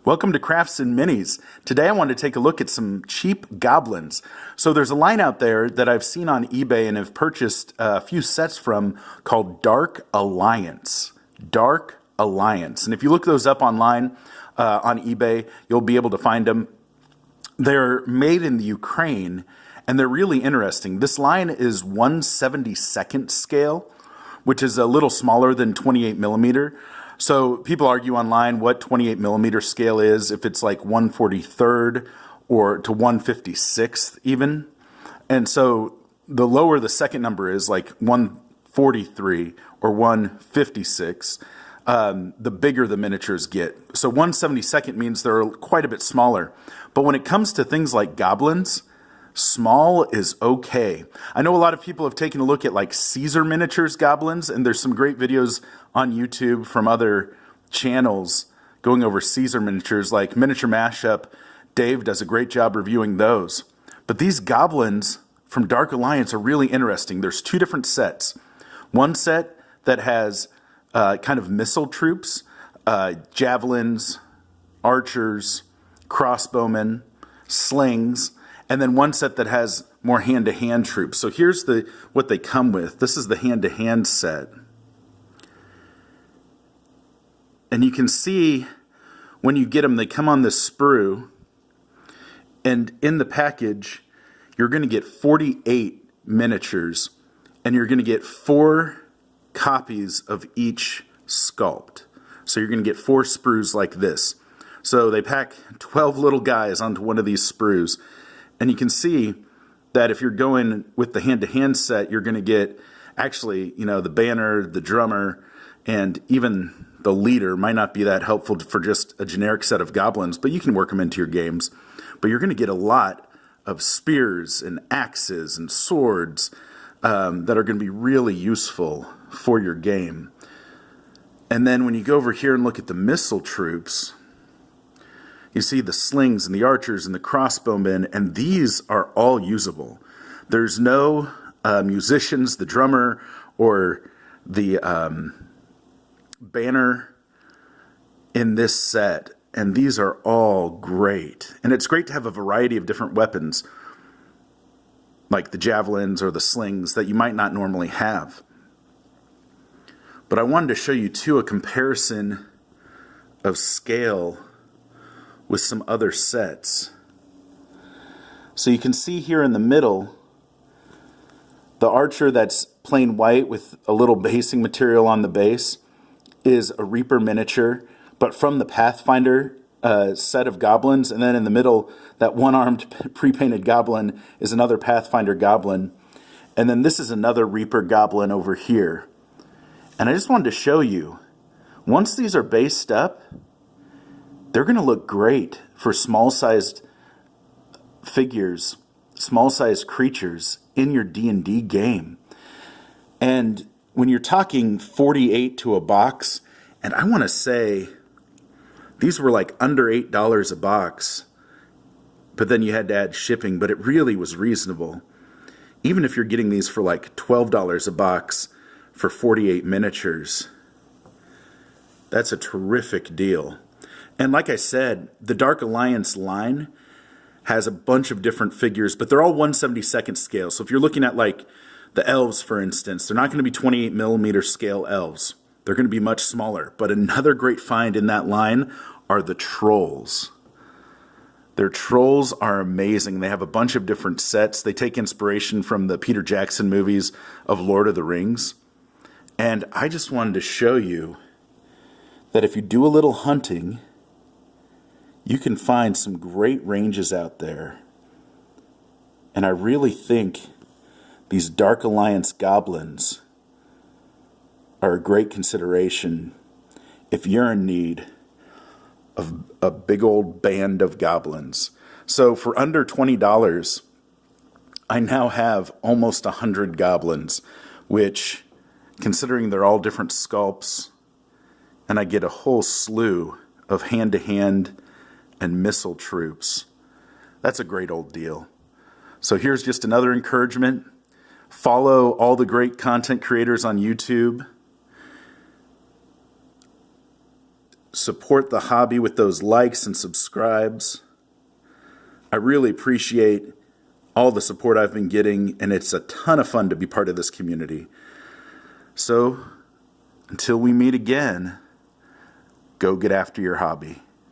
Welcome to Crafts and Minis. Today I want to take a look at some cheap goblins. So there's a line out there that I've seen on eBay and have purchased a few sets from called Dark Alliance. Dark Alliance. And if you look those up online on eBay, you'll be able to find them. They're made in the Ukraine and they're really interesting. This line is 1/72nd scale, which is a little smaller than 28 millimeter. So people argue online what 28 millimeter scale is, if it's like 1/43rd or to 1/56th even. And so the lower the second number is, like 1/43 or 1/56, the bigger the miniatures get. So 1/72nd means they're quite a bit smaller. But when it comes to things like goblins, small is okay. I know a lot of people have taken a look at like Caesar miniatures goblins, and there's some great videos on YouTube from other channels going over Caesar miniatures, like Miniature Mashup. Dave does a great job reviewing those. But these goblins from Dark Alliance are really interesting. There's two different sets. One set that has kind of missile troops, javelins, archers, crossbowmen, slings, and then one set that has more hand-to-hand troops. So here's what they come with. This is the hand-to-hand set. And you can see when you get them, they come on this sprue. And in the package, you're going to get 48 miniatures. And you're going to get 4 copies of each sculpt. So you're going to get 4 sprues like this. So they pack 12 little guys onto one of these sprues. And you can see that if you're going with the hand-to-hand set, you're going to get actually, the banner, the drummer, and even the leader might not be that helpful for just a generic set of goblins, but you can work them into your games. But you're going to get a lot of spears and axes and swords that are going to be really useful for your game. And then when you go over here and look at the missile troops, you see the slings and the archers and the crossbowmen, and these are all usable. There's no musicians, the drummer, or the banner in this set, and these are all great. And it's great to have a variety of different weapons, like the javelins or the slings that you might not normally have. But I wanted to show you, too, a comparison of scale with some other sets. So you can see here in the middle, the archer that's plain white with a little basing material on the base is a Reaper miniature, but from the Pathfinder set of goblins. And then in the middle, that one-armed pre-painted goblin is another Pathfinder goblin. And then this is another Reaper goblin over here. And I just wanted to show you, once these are based up, they're going to look great for small-sized figures, small-sized creatures in your D&D game. And when you're talking 48 to a box, and I want to say these were like under $8 a box, but then you had to add shipping, but it really was reasonable. Even if you're getting these for like $12 a box for 48 miniatures, that's a terrific deal. And like I said, the Dark Alliance line has a bunch of different figures, but they're all 1/72nd scale. So if you're looking at like the elves, for instance, they're not going to be 28 millimeter scale elves. They're going to be much smaller. But another great find in that line are the trolls. Their trolls are amazing. They have a bunch of different sets. They take inspiration from the Peter Jackson movies of Lord of the Rings. And I just wanted to show you that if you do a little hunting, you can find some great ranges out there. And I really think these Dark Alliance goblins are a great consideration if you're in need of a big old band of goblins. So for under $20, I now have almost 100 goblins, which, considering they're all different sculpts, and I get a whole slew of hand-to-hand and missile troops, that's a great old deal. So here's just another encouragement. Follow all the great content creators on YouTube. support the hobby with those likes and subscribes. I really appreciate all the support I've been getting, and it's a ton of fun to be part of this community. So, until we meet again, go get after your hobby.